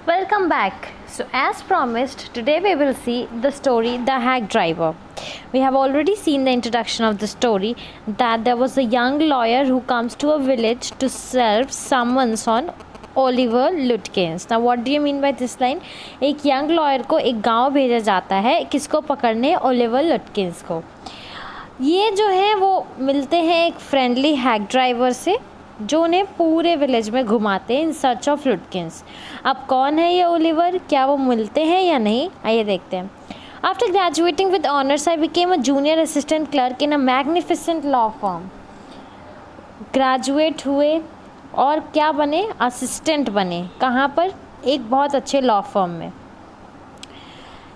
Welcome back. So, as promised, today we will see the story The Hack Driver. We have already seen the introduction of the story that there was a young lawyer who comes to a village to serve summons on Oliver Lutkins. Now, what do you mean by this line? एक young lawyer को एक गांव भेजा जाता है किसको पकड़ने? Oliver Lutkins को. ये जो है वो मिलते हैं एक फ्रेंडली हैक ड्राइवर से जो उन्हें पूरे विलेज में घुमाते हैं इन सर्च ऑफ लुटकिंस. अब कौन है ये ओलिवर, क्या वो मिलते हैं या नहीं, आइए देखते हैं. After graduating with honours I became a junior assistant clerk in a magnificent law firm. Graduate हुए और क्या बने? असिस्टेंट बने. कहाँ पर? एक बहुत अच्छे लॉ फर्म में.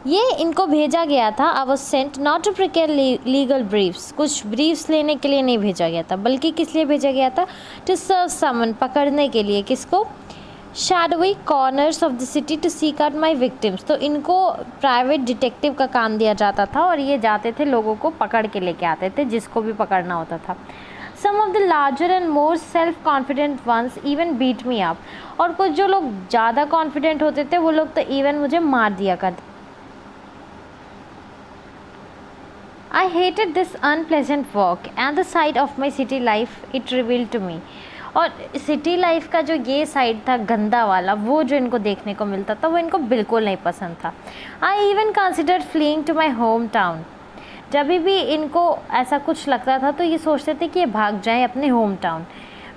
ये इनको भेजा गया था. I was sent not to prepare legal briefs. कुछ ब्रीफ्स लेने के लिए नहीं भेजा गया था, बल्कि किस लिए भेजा गया था? टू सर्व समन, पकड़ने के लिए. किसको? Shadowy corners of the city to seek out my victims. तो इनको प्राइवेट डिटेक्टिव का काम दिया जाता था और ये जाते थे, लोगों को पकड़ के लेके आते थे जिसको भी पकड़ना होता था. Some of the larger and more self confident ones even beat me up. और कुछ जो लोग ज़्यादा कॉन्फिडेंट होते थे वो लोग तो इवन मुझे मार दिया करते. I hated this unpleasant work and the side of my city life it revealed to me. और सिटी लाइफ का जो ये साइड था गंदा वाला, वो जो इनको देखने को मिलता था वो इनको बिल्कुल नहीं पसंद था. I even considered fleeing to my home town. जब भी इनको ऐसा कुछ लगता था तो ये सोचते थे कि ये भाग जाएं अपने home town.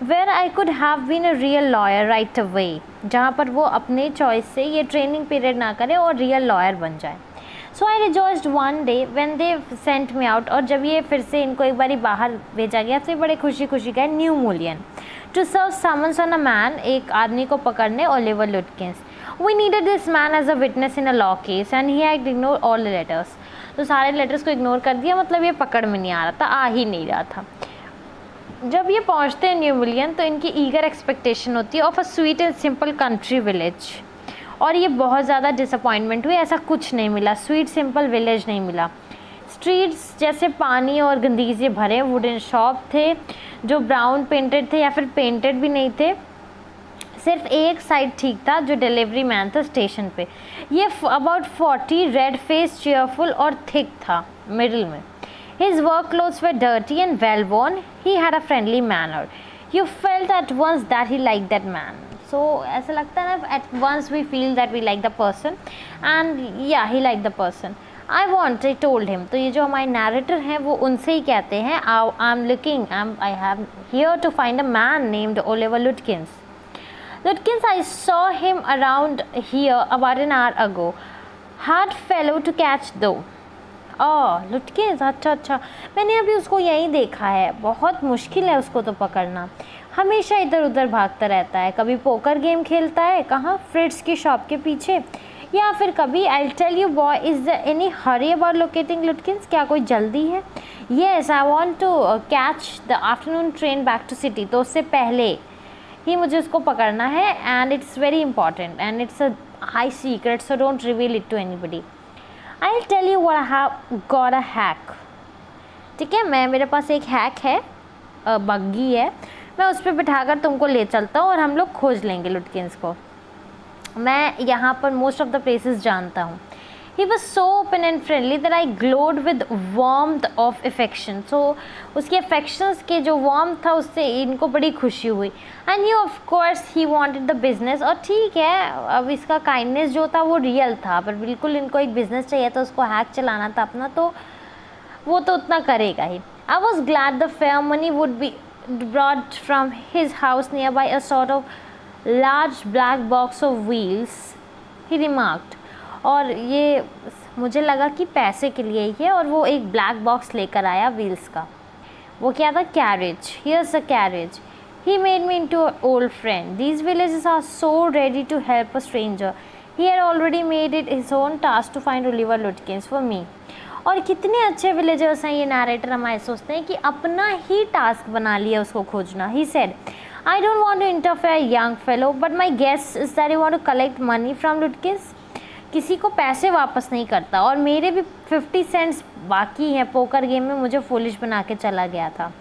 Where I could have been a real lawyer right away. जहाँ पर वो अपने चॉइस से ये ट्रेनिंग पीरियड ना करें और रियल लॉयर बन जाए. So I rejoiced one day when they sent me out. और जब ये फिर से इनको एक बारी बाहर भेजा गया तो ये बड़े खुशी खुशी गए New Mullion to serve summons on a man. एक आदमी को पकड़ने, Oliver Lutkins. We needed this man as a witness in a law case and he had ignore all the letters. तो सारे लेटर्स को इग्नोर कर दिया, मतलब ये पकड़ में नहीं आ रहा था, आ ही नहीं रहा था. जब ये पहुँचते हैं न्यू मूलियन तो इनकी ईगर एक्सपेक्टेशन होती है of a sweet and simple country village. और ये बहुत ज़्यादा डिसअपॉइंटमेंट हुई. ऐसा कुछ नहीं मिला. स्वीट सिंपल विलेज नहीं मिला. स्ट्रीट्स जैसे पानी और गंदगी से भरे. वुडन शॉप थे जो ब्राउन पेंटेड थे या फिर पेंटेड भी नहीं थे. सिर्फ एक साइड ठीक था जो डिलीवरी मैन था स्टेशन पे. ये अबाउट 40, रेड फेस, चेयरफुल और थिक था मिडिल में. His work clothes were dirty and well worn. He had a friendly manner. You felt at once that he like that man. सो ऐसा लगता है ना, at once we feel that we like the person and या he like the person. I told him. तो ये जो हमारे नैरेटर हैं वो उनसे ही कहते हैं I am looking, I have here to find a man named Oliver Lutkins. Lutkins, I saw him around here about an hour ago. Hard fellow to catch though. Oh लुटकिंस, अच्छा, मैंने अभी उसको यहीं देखा है. बहुत मुश्किल है उसको तो पकड़ना. हमेशा इधर उधर भागता रहता है. कभी पोकर गेम खेलता है, कहाँ? फ्रिट्स की शॉप के पीछे. या फिर कभी I tell you boy, is the any hurry about locating Lutkins. क्या कोई जल्दी है? Yes, I want to catch the afternoon train back to city. तो उससे पहले ही मुझे उसको पकड़ना है and it's very important and it's a high secret, so don't reveal it to anybody. I tell you what I have got a hack. ठीक है, मेरे पास एक हैक है, बग्गी है. मैं उस पर बिठाकर तुमको ले चलता हूँ और हम लोग खोज लेंगे लुटकिंस को. मैं यहाँ पर मोस्ट ऑफ द प्लेसेस जानता हूँ. He was so open and friendly that I glowed with warmth of affection. सो उसके अफेक्शंस के जो वार्म था उससे इनको बड़ी खुशी हुई. And new of course he wanted the business. और ठीक है, अब इसका काइंडनेस जो था वो रियल था, पर बिल्कुल इनको एक बिजनेस चाहिए था, उसको हैक चलाना था अपना, तो वो तो उतना करेगा ही. I was glad the fare money would be brought from his house nearby a sort of large black box of wheels, he remarked. और ये मुझे लगा कि पैसे के लिए ही है और वो एक ब्लैक बॉक्स लेकर आया व्हील्स का. वो क्या था? Carriage. Here's a carriage. He made me into an old friend. These villages are so ready to help a stranger. He had already made it his own task to find Oliver Lutkins for me. और कितने अच्छे villagers हैं ये narrator. हमारे सोचते हैं कि अपना ही टास्क बना लिया उसको खोजना. He said, I don't want to interfere young fellow but my guess is that you want to collect money from Lutkins. किसी को पैसे वापस नहीं करता और मेरे भी 50 सेंट्स बाकी हैं. पोकर गेम में मुझे फुलिश बना के चला गया था.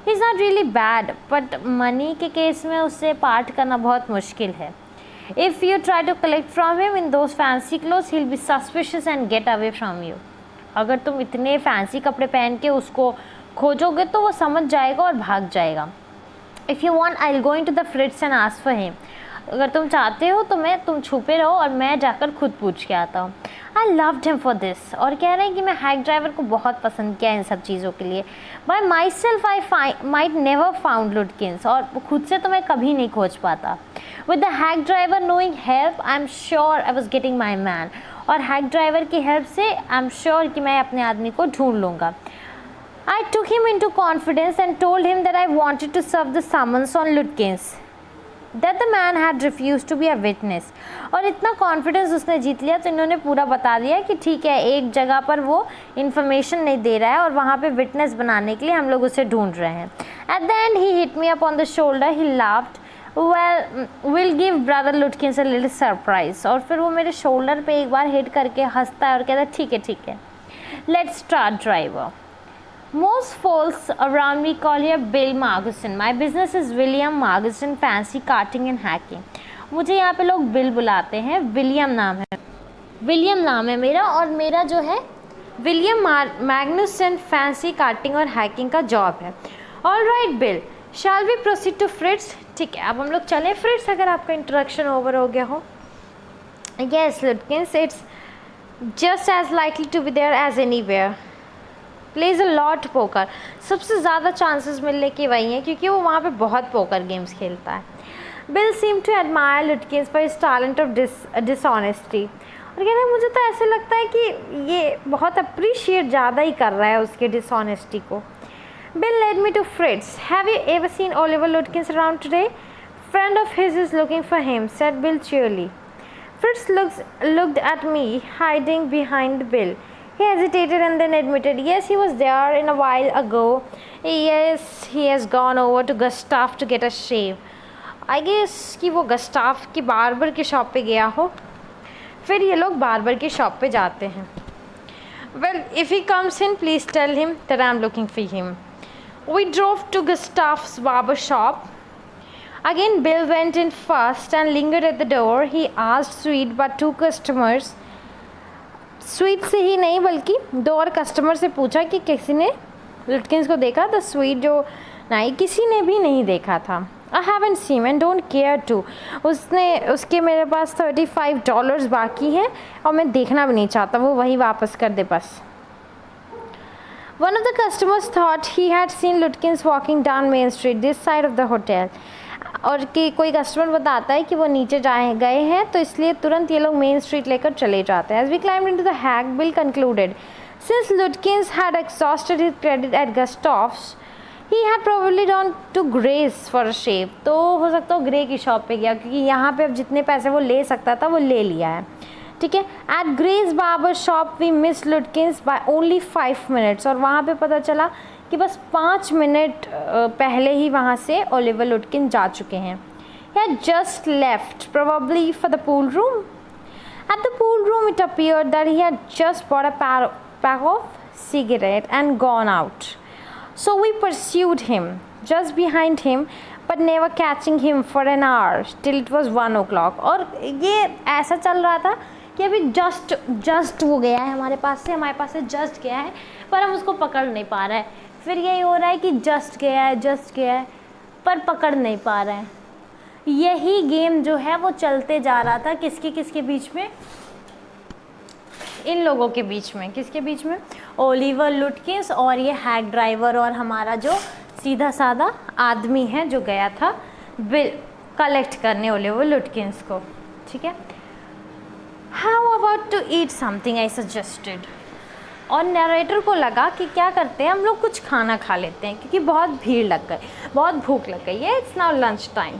He is not really bad but money के केस में उससे पार्ट करना बहुत मुश्किल है. If you try to collect from him in those fancy clothes, he'll be suspicious and get away from you. अगर तुम इतने फैंसी कपड़े पहन के उसको खोजोगे तो वो समझ जाएगा और भाग जाएगा. If you want, I'll go into the fridge and ask for him. अगर तुम चाहते हो तो तुम छुपे रहो और मैं जाकर खुद पूछ के आता हूँ. I loved him for this. और कह रहे हैं कि मैं हैक ड्राइवर को बहुत पसंद किया इन सब चीज़ों के लिए. By myself I might never found Lutkins. और खुद से तो मैं कभी नहीं खोज पाता. With the hack driver knowing help, I'm sure I was getting my man. और हैक ड्राइवर की हेल्प से I'm sure कि मैं अपने आदमी को ढूंढ लूँगा. I took him into confidence and told him that I wanted to serve the summons on Lutkins. That the man had refused to be a witness. और इतना कॉन्फिडेंस उसने जीत लिया तो इन्होंने पूरा बता दिया कि ठीक है, एक जगह पर वो इन्फॉर्मेशन नहीं दे रहा है और वहाँ पे विटनेस बनाने के लिए हम लोग उसे ढूंढ रहे हैं. At the end he hit me up on the shoulder. He laughed. Well, we'll give brother Lutkins a little surprise. और फिर वो मेरे शोल्डर पे एक बार हिट करके हंसता है और कहता है ठीक है. Let's start, driver. Most folks around me call here Bill Marguson. My business is William Marguson Fancy Carting and Hacking. मुझे यहाँ पे लोग बिल बुलाते हैं. विलियम नाम है मेरा और मेरा जो है विलियम मैग्नुसन फैंसी कार्टिंग और हैकिंग का जॉब है. All right Bill, shall we proceed to Fritz. ठीक है, अब हम लोग चलें फ्रिट्स अगर आपका इंट्रोडक्शन ओवर हो गया हो. Yes, Lutkins, it's just as likely to be there as anywhere. Plays a lot poker. सबसे ज़्यादा चांसेस मिलने की वही हैं क्योंकि वो वहाँ पे बहुत पोकर गेम्स खेलता है. Bill seem to admire Lutkins for his talent of dishonesty. और कह रहे हैं मुझे तो ऐसे लगता है कि ये बहुत अप्रिशिएट ज़्यादा ही कर रहा है उसके डिसऑनेस्टी को. Bill led me to Fritz. Have you ever seen Oliver Lutkins around today? Friend of his is looking for him, said Bill cheerily. Fritz looked at me, hiding behind Bill. He hesitated and then admitted, yes, he was there in a while ago. Yes, he has gone over to Gustav to get a shave. I guess कि वो Gustav की barber की shop पे गया हो. फिर ये लोग बार्बर की शॉप पे जाते हैं. Well, if he comes in, please tell him that I'm looking for him. We drove to Gustav's barber shop. Again, Bill went in first and lingered at the door. He asked sweet but two customers. Sweet से ही नहीं बल्कि दो और customer से पूछा कि किसी ने लुटकिंस को देखा. द स्वीट जो नहीं, किसी ने भी नहीं देखा था. I haven't seen and don't care to. उसके मेरे पास $35 बाकी है और मैं देखना भी नहीं चाहता. वो वही वापस कर दे बस. One of the customers thought he had seen Lutkins walking down Main Street, this side of the hotel. और कि कोई कस्टमर बताता है कि वो नीचे गए हैं तो इसलिए तुरंत ये लोग मेन स्ट्रीट लेकर चले जाते हैं. As we climbed into the hack, Bill concluded, since Lutkins had exhausted his credit at Gustav's, he had probably gone to Gray's for a shave. तो हो सकता है ग्रे की शॉप पे गया क्योंकि यहाँ पे अब जितने पैसे वो ले सकता था वो ले लिया है. ठीक है. At Gray's barber shop we missed Lutkins by only 5 minutes. और वहाँ पे पता चला कि बस 5 मिनट पहले ही वहाँ से ओलिवर लुटकिन जा चुके हैं. He had just left, probably for the pool room. At the pool room, it appeared that he had just bought a pack of cigarette and gone out. So we pursued him, just behind him, but never catching him for an hour till it was 1 o'clock. और ये ऐसा चल रहा था कि अभी just वो गया है हमारे पास से जस्ट गया है पर हम उसको पकड़ नहीं पा रहे हैं. फिर यही हो रहा है कि जस्ट गया है पर पकड़ नहीं पा रहे हैं. यही गेम जो है वो चलते जा रहा था किसके बीच में? इन लोगों के बीच में. किसके बीच में? ओलिवर लुटकिंस और ये हैक ड्राइवर और हमारा जो सीधा साधा आदमी है जो गया था बिल कलेक्ट करने ओलिवर लुटकिंस को. ठीक है. How about to eat something, I suggested. और नरेटर को लगा कि क्या करते हैं हम लोग कुछ खाना खा लेते हैं क्योंकि बहुत भीड़ लग गई, बहुत भूख लग गई है. It's now lunch time.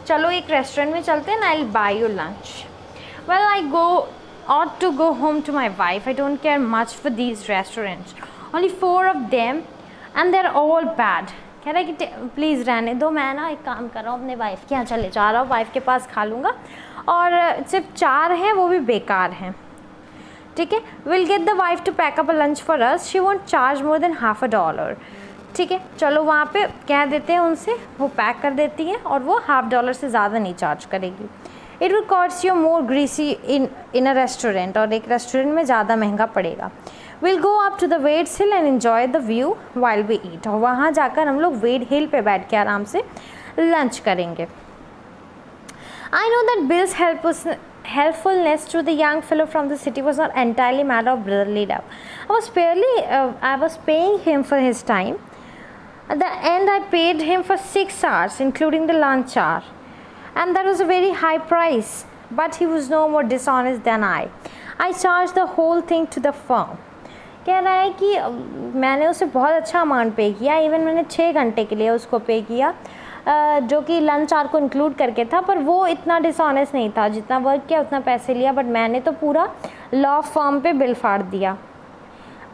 चलो एक रेस्टोरेंट में चलते हैं. I will buy you lunch. Well I ought to go home to my wife. I don't care much for these restaurants. Only 4 of them and they're all bad. कह रहा है कि please रहने दो, मैं ना एक काम कर रहा हूँ अपने वाइफ के यहाँ चले जा रहा हूँ, वाइफ के पास खा लूँगा. और सिर्फ 4 हैं वो भी बेकार हैं. ठीक है. Will get the wife to pack up a lunch for us. She won't charge more than $50. ठीक है. चलो वहाँ पे कह देते हैं उनसे, वो पैक कर देती है और वो $50 से ज़्यादा नहीं चार्ज करेगी. It will cost you more greasy in a restaurant, और एक रेस्टोरेंट में ज़्यादा महंगा पड़ेगा. Will go up to the Wade's Hill and enjoy the view while we eat. और वहाँ जाकर हम लोग वेड हिल पे बैठ के आराम से लंच करेंगे. I know that Bill's helpfulness to the young fellow from the city was not entirely matter of brotherly love. I was paying him for his time. At the end, I paid him for 6 hours, including the lunch hour, and that was a very high price. But he was no more dishonest than I. I charged the whole thing to the firm. कह रहा है कि मैंने उसे बहुत अच्छा amount पे किया. इवन मैंने 6 घंटे के लिए उसको पे किया, जो कि लंच आवर को इंक्लूड करके था, पर वो इतना डिसऑनेस्ट नहीं था. जितना वर्क किया उतना पैसे लिया, बट मैंने तो पूरा लॉ फर्म पे बिल फाड़ दिया.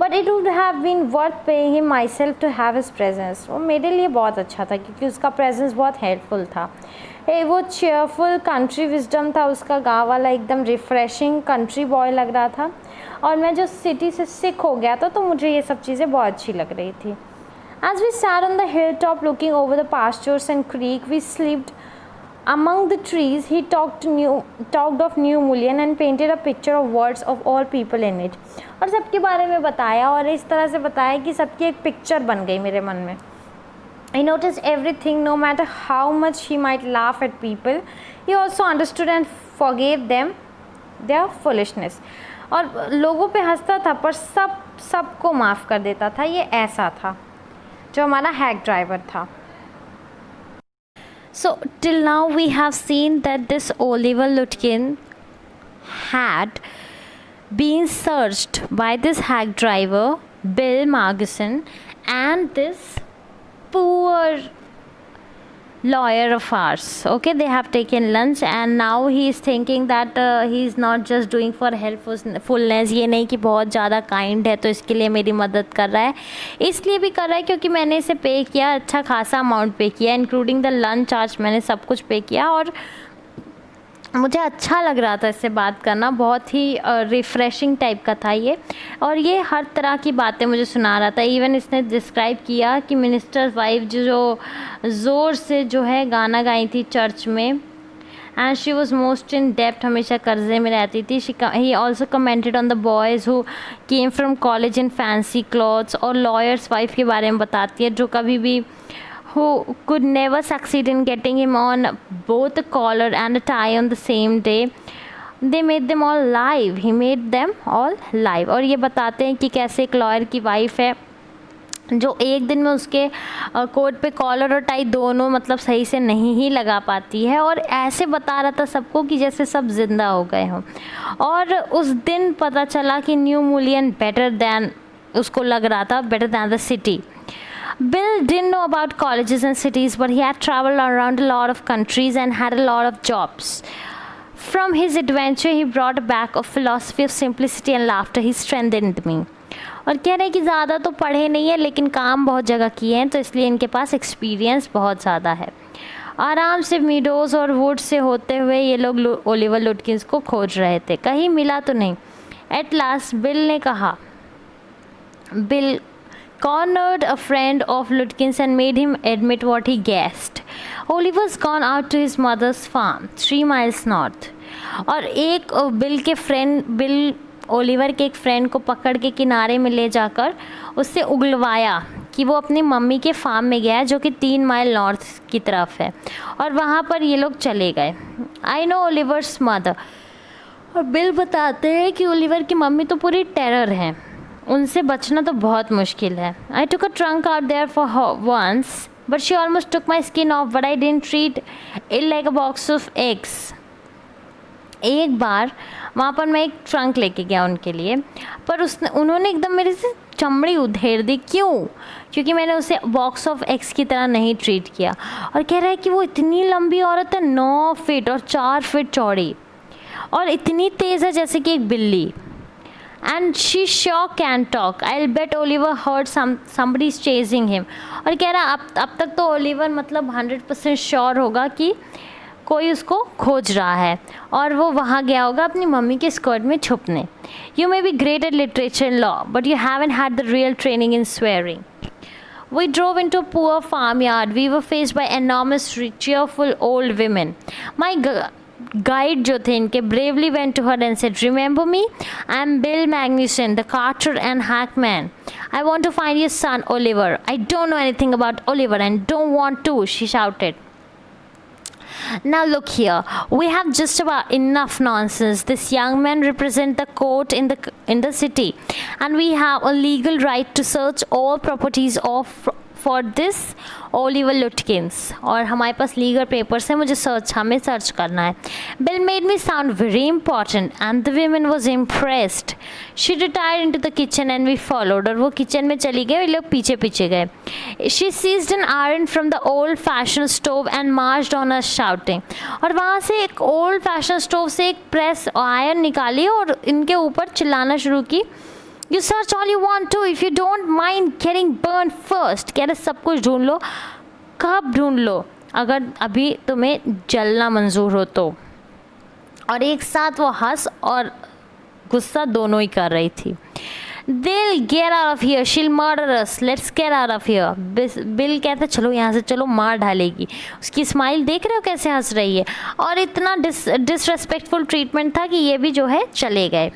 But it would have been worth paying him myself to have his presence. वो मेरे लिए बहुत अच्छा था क्योंकि उसका प्रेजेंस बहुत हेल्पफुल था. वो चेयरफुल कंट्री विजडम था उसका, गाँव वाला एकदम रिफ्रेशिंग कंट्री बॉय लग रहा था. और मैं जो सिटी से सिक हो गया था, तो मुझे ये सब चीज़ें बहुत अच्छी लग रही थी. As we sat on the hilltop looking over the pastures and creek we slept among the trees, he talked of New Mullion and painted a picture of words of all people in it. और सबके बारे में बताया, और इस तरह से बताया कि सबकी एक पिक्चर बन गई मेरे मन में. I noticed everything, no matter how much he might laugh at people. He also understood and forgave them their foolishness. और लोगों पे हंसता था पर सबको माफ़ कर देता था. ये ऐसा था जो हमारा हैक ड्राइवर था. So till now we have seen that this Oliver Lutkin had been searched by this hack driver Bill Margison and this poor lawyer of ours. Okay, they have taken lunch and now he is thinking that he is not just doing for helpfulness. ये नहीं कि बहुत ज़्यादा kind है तो इसके लिए मेरी मदद कर रहा है. इसलिए भी कर रहा है क्योंकि मैंने इसे पे किया, अच्छा खासा अमाउंट पे किया, इंक्लूडिंग द लंच चार्ज. मैंने सब कुछ पे किया और मुझे अच्छा लग रहा था इससे बात करना. बहुत ही रिफ़्रेशिंग टाइप का था ये, और ये हर तरह की बातें मुझे सुना रहा था. इवन इसने डिस्क्राइब किया कि मिनिस्टर वाइफ जो ज़ोर से जो है गाना गाई थी चर्च में, and she was most in डेप्ट, हमेशा कर्जे में रहती थी. He also commented on the boys who came from college in fancy clothes. और लॉयर्स वाइफ के बारे में बताती है जो कभी भी who could never succeed in getting him on both a collar and a tie on the same day. They made them all live. He made them all live. और ये बताते हैं कि कैसे एक लॉयर की वाइफ है जो एक दिन में उसके कोट पे कॉलर और टाई दोनों मतलब सही से नहीं ही लगा पाती है, और ऐसे बता रहा था सबको कि जैसे सब जिंदा हो गए हों. और उस दिन पता चला कि न्यू मुलियन बेटर दैन, उसको लग रहा था better than the city. Bill didn't know about colleges and cities, but he had traveled around a lot of countries and had a lot of jobs. From his adventure, he brought back a philosophy of simplicity and laughter. He strengthened me. और कह रहे हैं कि ज़्यादा तो पढ़े नहीं है लेकिन काम बहुत जगह किए हैं, तो इसलिए इनके पास एक्सपीरियंस बहुत ज़्यादा है. आराम से मीडोज़ और वुड से होते हुए ये लोग ओलिवर लुटकिंस को खोज रहे थे. कहीं मिला तो नहीं. एट लास्ट बिल ने कहा, bill cornered a friend of Lutkin's and made him admit what he guessed. Oliver's gone out to his mother's farm, 3 miles north. और एक बिल ओलिवर के एक फ्रेंड को पकड़ के किनारे में ले जाकर उससे उगलवाया कि वो अपनी मम्मी के फार्म में गया है जो कि 3 माइल नॉर्थ की तरफ है, और वहाँ पर ये लोग चले गए. I know Oliver's mother. और बिल बताते हैं कि ओलिवर की मम्मी तो पूरी टेरर है, उनसे बचना तो बहुत मुश्किल है. I took a trunk out there for once but she almost took my skin off, but I didn't treat it like a box of eggs. एक बार वहाँ पर मैं एक ट्रंक लेके गया उनके लिए, पर उन्होंने एकदम मेरे से चमड़ी उधेड़ दी. क्यों? क्योंकि मैंने उसे बॉक्स ऑफ एग्स की तरह नहीं ट्रीट किया. और कह रहा है कि वो इतनी लंबी औरत है, 9 फीट और 4 फीट चौड़ी, और इतनी तेज़ है जैसे कि एक बिल्ली. And she sure can talk. I'll bet Oliver heard somebody's chasing him. और कह रहा अब तक तो ओलिवर मतलब 100% श्योर होगा कि कोई उसको खोज रहा है, और वो वहाँ गया होगा अपनी मम्मी के स्कर्ट में छुपने. You may be great at literature and law, but you haven't had the real training in swearing. We drove into a poor farmyard. We were faced by enormous, cheerful old women. Guide जो थे इनके bravely went to her and said, remember me? I am Bill Magnuson, the carter and hackman. I want to find your son Oliver. I don't know anything about Oliver and don't want to, she shouted. Now look here, we have just about enough nonsense. This young man represents the court in the city, and we have a legal right to search all properties of for this Oliver Lutkins. और हमारे पास legal papers है, हमें search करना है. Bill made me sound very important and the woman was impressed. She retired into the kitchen and we followed. और वो kitchen में चली गई, लोग पीछे पीछे गए. She seized an iron from the old fashioned stove and marched on us shouting. और वहाँ से एक old fashioned stove से एक प्रेस आयरन निकाली और इनके ऊपर चिल्लाना शुरू की. You search all you want to if you don't mind getting burned first. कह रहे सब कुछ ढूंढ लो. कब ढूंढ लो? अगर अभी तुम्हें जलना मंजूर हो तो. और एक साथ वो हंस और गुस्सा दोनों ही कर रही थी. They'll get out of here. She'll murder us. Let's get out of here. Bill कहता चलो यहाँ से चलो, मार डालेगी. उसकी स्माइल देख रहे हो कैसे हंस रही है. और इतना डिसरेस्पेक्टफुल ट्रीटमेंट था कि ये भी जो है चले गए.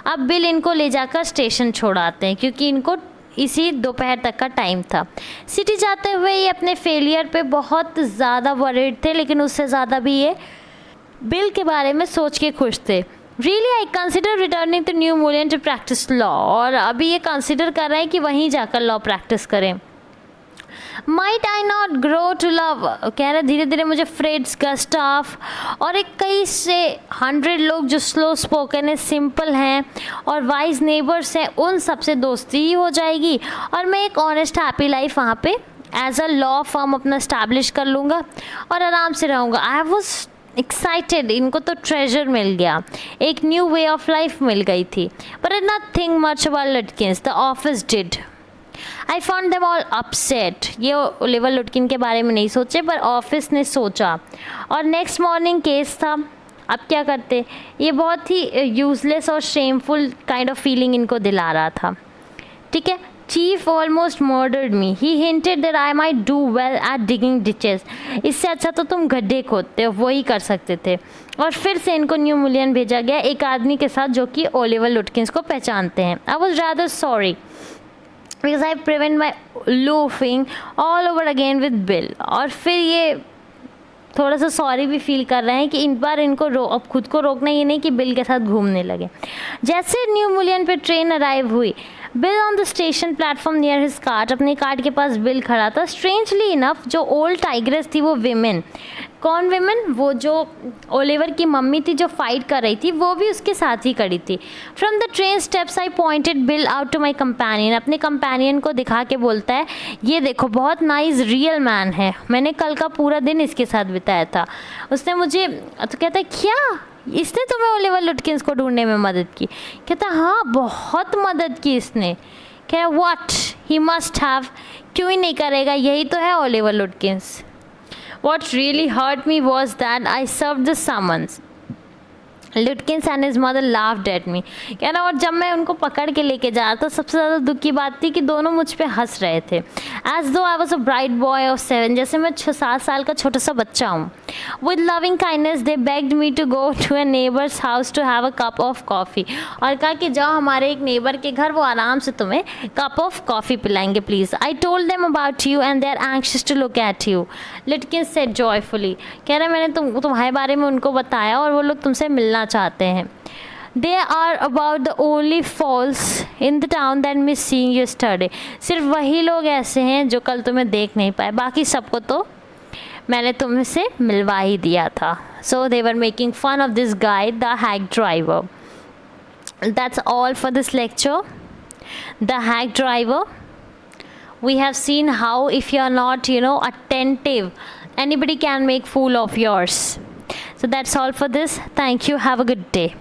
अब बिल इनको ले जाकर स्टेशन छोड़ाते हैं क्योंकि इनको इसी दोपहर तक का टाइम था. सिटी जाते हुए ये अपने फेलियर पे बहुत ज़्यादा वरीड थे, लेकिन उससे ज़्यादा भी ये बिल के बारे में सोच के खुश थे. Really I consider returning to New Mullion to practise law. और अभी ये कंसिडर कर रहे हैं कि वहीं जाकर लॉ प्रैक्टिस करें. Might I not grow to love? कह रहे धीरे धीरे मुझे फ्रेड्स गस्टाफ और एक कई से 100 लोग जो स्लो स्पोकन है, सिंपल हैं और वाइज नेबर्स हैं, उन सबसे दोस्ती ही हो जाएगी और मैं एक ऑनेस्ट हैप्पी लाइफ वहाँ पे एज अ लॉ फर्म अपना स्टैब्लिश कर लूँगा और आराम से रहूँगा. I was excited. इनको तो ट्रेजर मिल गया, एक न्यू वे ऑफ लाइफ मिल गई थी. But I not think much about लुटकिंस. The office did. I found them all upset. ये ओलिवर लुटकिन के बारे में नहीं सोचे पर ऑफिस ने सोचा. और नेक्स्ट मॉर्निंग केस था. अब क्या करते. ये बहुत ही यूजलेस और शेमफुल काइंड ऑफ फीलिंग इनको दिला रहा था. ठीक है. Chief almost murdered me. He hinted that I might do well at digging ditches. इससे अच्छा तो तुम गड्ढे खोदते हो, वही कर सकते थे. और फिर से इनको न्यू मूलियन भेजा गया एक आदमी के साथ जो कि ओलिवर लुटकिंस को पहचानते हैं. I was rather sorry because I prevent my loafing all over again with Bill. और फिर ये थोड़ा सा सॉरी भी फील कर रहे हैं कि इन बार इनको अब खुद को रोकना ये नहीं कि बिल के साथ घूमने लगे. जैसे न्यू मूलियन पे ट्रेन अराइव हुई, bill on the station platform near his cart. अपने कार्ट के पास बिल खड़ा था. स्ट्रेंजली इनफ जो ओल्ड टाइग्रेस थी वो विमेन. कौन विमेन? वो जो ओलिवर की मम्मी थी जो फाइट कर रही थी, वो भी उसके साथ ही खड़ी थी. From the train steps I pointed Bill out to my companion. अपने कंपेनियन को दिखा के बोलता है, ये देखो बहुत नाइस रियल मैन है, मैंने कल का पूरा दिन इसके साथ बिताया था. उसने मुझे तो कहता है क्या इसने तुम्हें ओलिवर लुटकिंस को ढूंढने में मदद की? कहता हाँ बहुत मदद की इसने. कह रहा व्हाट ही मस्ट हैव. क्यों ही नहीं करेगा, यही तो है Oliver लुटकिंस. What really hurt me was that I served the summons. Lutkins and his mother laughed at me. कह रहा और जब मैं उनको पकड़ के लेके जा रहा था, सबसे ज़्यादा दुख की बात थी कि दोनों मुझ पे हंस रहे थे. As though I was a bright boy of 7, जैसे मैं 6-7 साल का छोटा सा बच्चा हूँ. With loving kindness they begged me to go to a neighbor's house to have a cup of coffee. और कहा कि जाओ हमारे एक नेबर के घर, वो आराम से तुम्हें कप ऑफ कॉफ़ी पिलाएंगे please. I told them about you and they are anxious to look at you. Lutkins said joyfully. कह रहे मैंने तुम्हारे बारे में उनको बताया और वो लोग तुमसे मिलना चाहते हैं. They are about the only fools in the town that missed seeing you yesterday. सिर्फ वही लोग ऐसे हैं जो कल तुम्हें देख नहीं पाए, बाकी सबको तो मैंने तुम्हें से मिलवा ही दिया था. So they were making fun of this guy, the hack driver. That's all for this lecture. The hack driver. We have seen how if you are not, attentive, anybody can make fool of yours. So that's all for this. Thank you. Have a good day.